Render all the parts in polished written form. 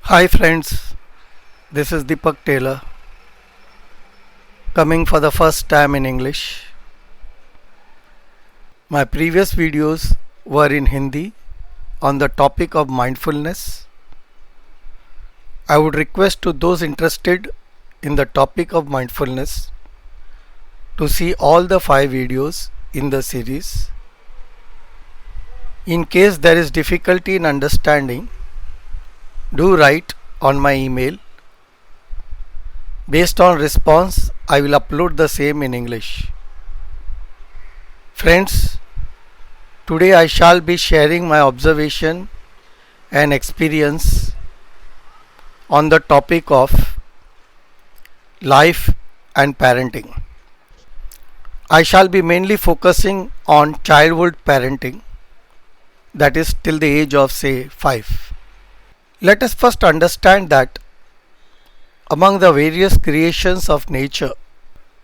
Hi friends, this is Deepak Taylor coming for the first time in English. My previous videos were in Hindi on the topic of mindfulness. I would request to those interested in the topic of mindfulness to see all the 5 videos in the series. In case there is difficulty in understanding, do write on my email. Based on response, I will upload the same in English. Friends, today I shall be sharing my observation and experience on the topic of life and parenting. I shall be mainly focusing on childhood parenting, that is till the age of say 5. Let us first understand that among the various creations of nature,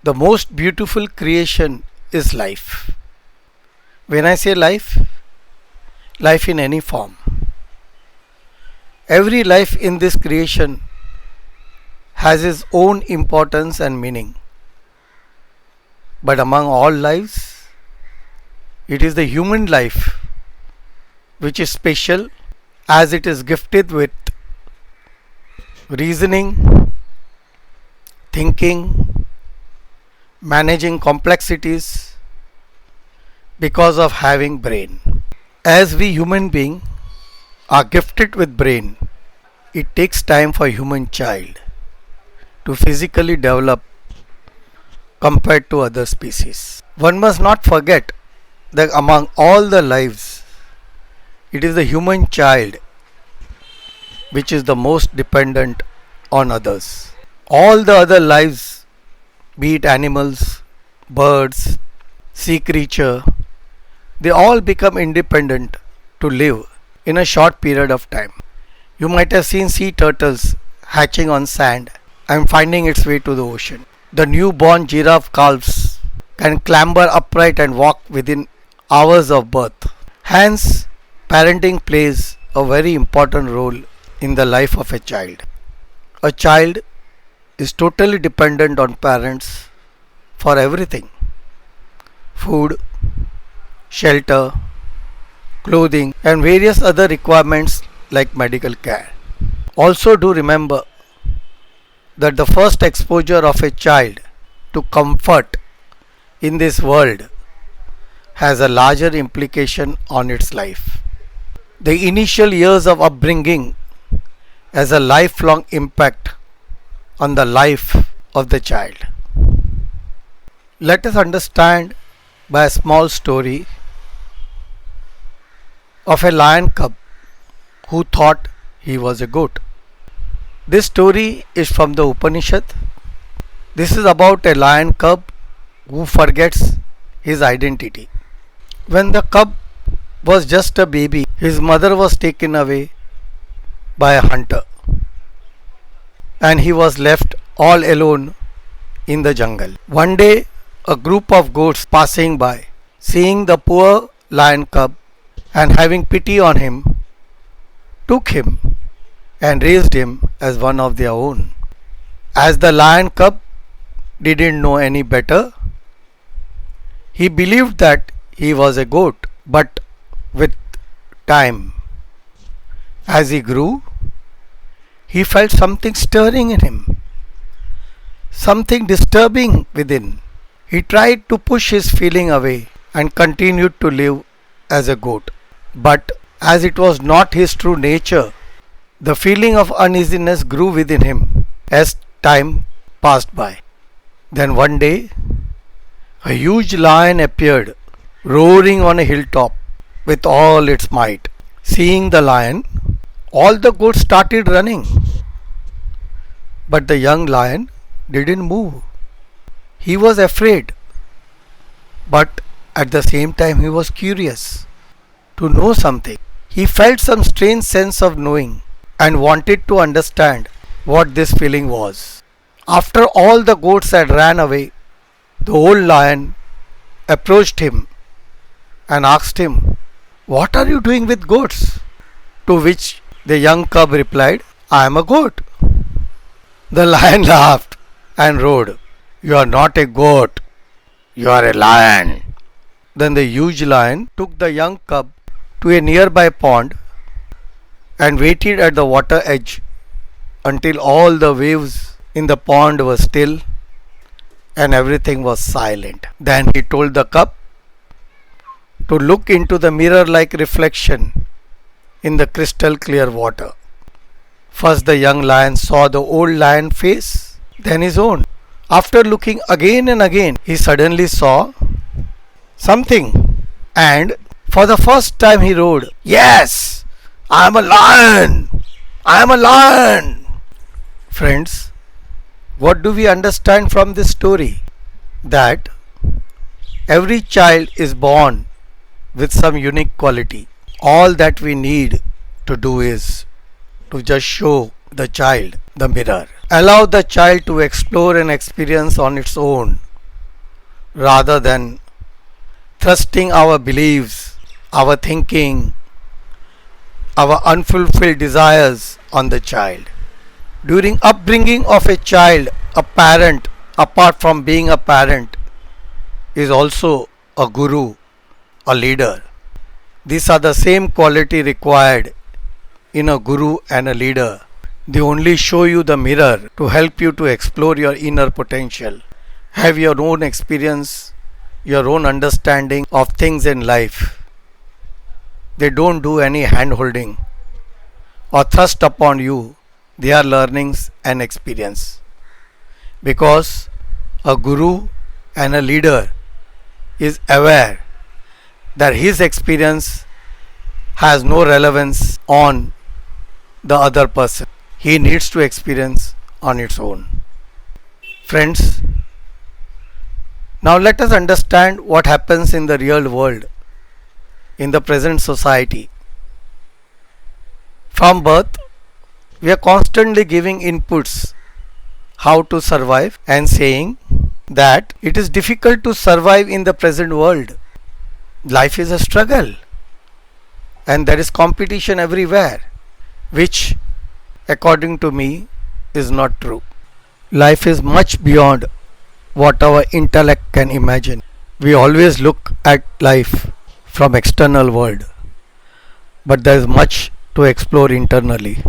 the most beautiful creation is life. When I say life, life in any form. Every life in this creation has its own importance and meaning. But among all lives, it is the human life which is special, as it is gifted with reasoning, thinking, managing complexities because of having brain. As we human beings are gifted with brain, it takes time for human child to physically develop compared to other species. One must not forget that among all the lives, it is the human child which is the most dependent on others. All the other lives, be it animals, birds, sea creature, they all become independent to live in a short period of time. You might have seen sea turtles hatching on sand and finding its way to the ocean. The newborn giraffe calves can clamber upright and walk within hours of birth. Hence, parenting plays a very important role in the life of a child. A child is totally dependent on parents for everything: food, shelter, clothing, and various other requirements like medical care. Also, do remember that the first exposure of a child to comfort in this world has a larger implication on its life. The initial years of upbringing has a lifelong impact on the life of the child. Let us understand by a small story of a lion cub who thought he was a goat. This story is from the Upanishad. This is about a lion cub who forgets his identity. When the cub was just a baby, his mother was taken away by a hunter and he was left all alone in the jungle. One day, a group of goats passing by, seeing the poor lion cub and having pity on him, took him and raised him as one of their own. As the lion cub didn't know any better, he believed that he was a goat. But with time, as he grew, he felt something stirring in him, something disturbing within. He tried to push his feeling away and continued to live as a goat. But as it was not his true nature, the feeling of uneasiness grew within him as time passed by. Then one day, a huge lion appeared, roaring on a hilltop with all its might. Seeing the lion, all the goats started running. But the young lion didn't move. He was afraid, but at the same time he was curious to know something. He felt some strange sense of knowing and wanted to understand what this feeling was. After all the goats had ran away, the old lion approached him and asked him, "What are you doing with goats?" To which the young cub replied, I am a goat. The lion laughed and roared, You are not a goat, you are a lion. Then the huge lion took the young cub to a nearby pond and waited at the water edge until all the waves in the pond were still and everything was silent. Then he told the cub to look into the mirror like reflection in the crystal clear water. First the young lion saw the old lion face, then his own. After looking again and again, he suddenly saw something, and for the first time he roared, Yes! I am a lion! I am a lion! Friends, what do we understand from this story? That every child is born with some unique quality. All that we need to do is to just show the child the mirror. Allow the child to explore and experience on its own rather than thrusting our beliefs, our thinking, our unfulfilled desires on the child. During upbringing of a child, a parent, apart from being a parent, is also a guru, a leader. These are the same quality required in a guru and a leader. They only show you the mirror to help you to explore your inner potential. Have your own experience, your own understanding of things in life. They don't do any hand holding or thrust upon you their learnings and experience. Because a guru and a leader is aware that his experience has no relevance on the other person. He needs to experience on its own. Friends, now let us understand what happens in the real world, in the present society. From birth, we are constantly giving inputs how to survive and saying that it is difficult to survive in the present world. Life is a struggle and there is competition everywhere, which according to me is not true. Life is much beyond what our intellect can imagine. We always look at life from external world, but there is much to explore internally.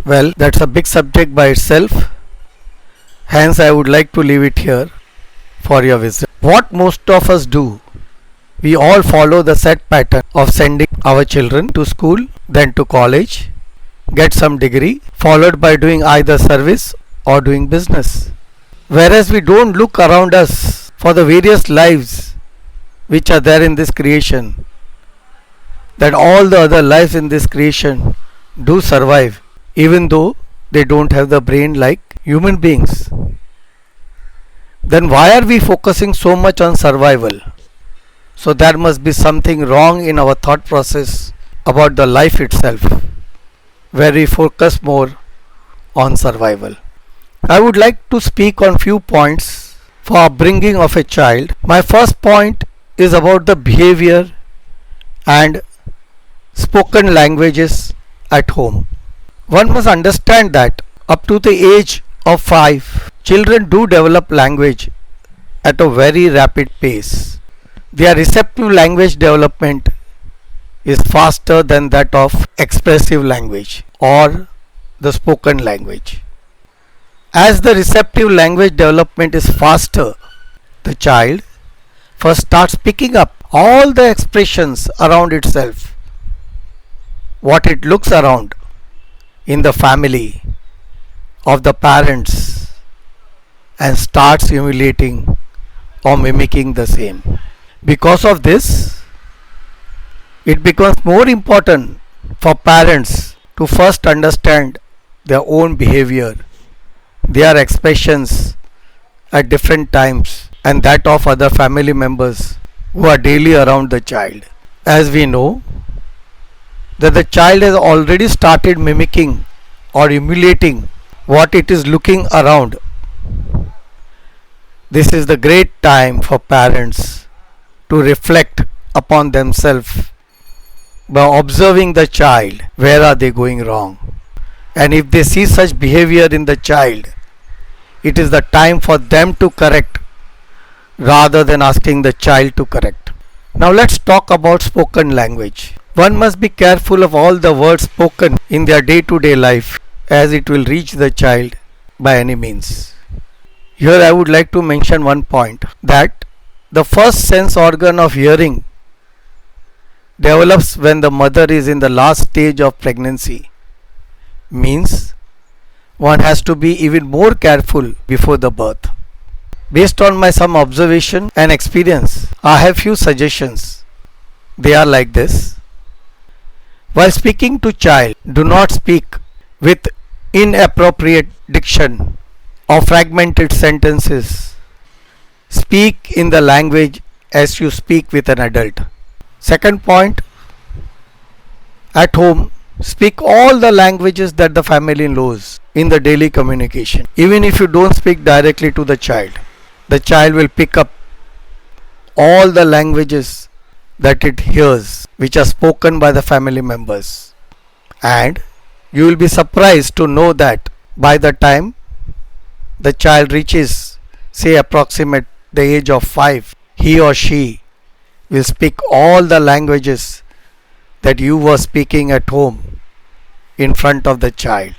Well, that's a big subject by itself. Hence, I would like to leave it here for your wisdom. What most of us do, we all follow the set pattern of sending our children to school, then to college, get some degree, followed by doing either service or doing business. Whereas we don't look around us for the various lives which are there in this creation, that all the other lives in this creation do survive, even though they don't have the brain like human beings. Then why are we focusing so much on survival? So there must be something wrong in our thought process about the life itself, where we focus more on survival. I would like to speak on few points for upbringing of a child. My first point is about the behavior and spoken languages at home. One must understand that up to the age of 5, children do develop language at a very rapid pace. Their receptive language development is faster than that of expressive language or the spoken language. As the receptive language development is faster, the child first starts picking up all the expressions around itself, what it looks around in the family of the parents, and starts emulating or mimicking the same. Because of this, it becomes more important for parents to first understand their own behavior, their expressions at different times, and that of other family members who are daily around the child. As we know that the child has already started mimicking or emulating what it is looking around, this is the great time for parents to reflect upon themselves by observing the child. Where are they going wrong? And if they see such behavior in the child, it is the time for them to correct rather than asking the child to correct. Now let's talk about spoken language. One must be careful of all the words spoken in their day-to-day life, as it will reach the child by any means. Here I would like to mention one point, that the first sense organ of hearing develops when the mother is in the last stage of pregnancy. Means one has to be even more careful before the birth. Based on my some observation and experience, I have few suggestions. They are like this. While speaking to child, do not speak with inappropriate diction or fragmented sentences. Speak in the language as you speak with an adult. Second point, at home, speak all the languages that the family knows in the daily communication. Even if you don't speak directly to the child will pick up all the languages that it hears which are spoken by the family members. And you will be surprised to know that by the time the child reaches, say, approximate the age of 5, he or she will speak all the languages that you were speaking at home in front of the child.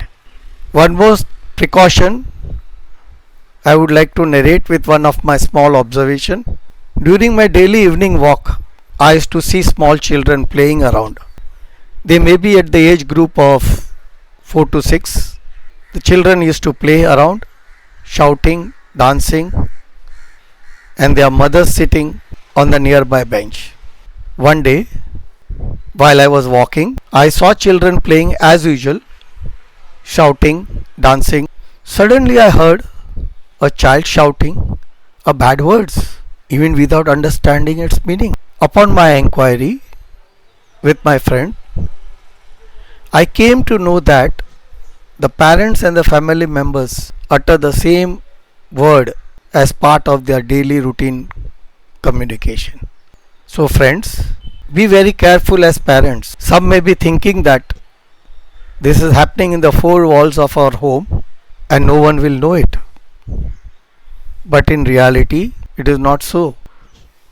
One more precaution I would like to narrate with one of my small observation. During my daily evening walk, I used to see small children playing around. They may be at the age group of 4 to 6. The children used to play around, shouting, dancing, and their mothers sitting on the nearby bench. One day, while I was walking, I saw children playing as usual, shouting, dancing. Suddenly I heard a child shouting a bad words, even without understanding its meaning. Upon my inquiry with my friend, I came to know that the parents and the family members utter the same word as part of their daily routine communication. So friends, be very careful as parents. Some may be thinking that this is happening in the four walls of our home and no one will know it. But in reality, it is not so.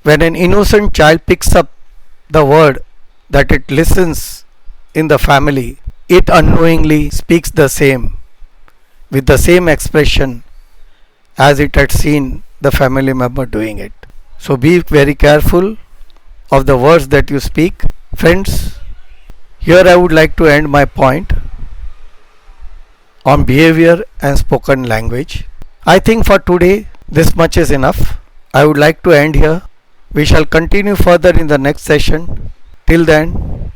When an innocent child picks up the word that it listens in the family, it unknowingly speaks the same, with the same expression as it had seen the family member doing it. So be very careful of the words that you speak. Friends, here I would like to end my point on behavior and spoken language. I think for today this much is enough. I would like to end here. We shall continue further in the next session. Till then,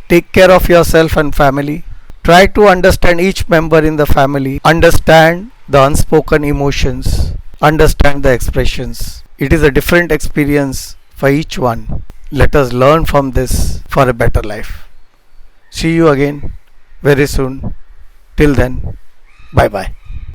take care of yourself and family. Try to understand each member in the family. Understand the unspoken emotions. Understand the expressions. It is a different experience for each one. Let us learn from this for a better life. See you again very soon. Till then, bye bye.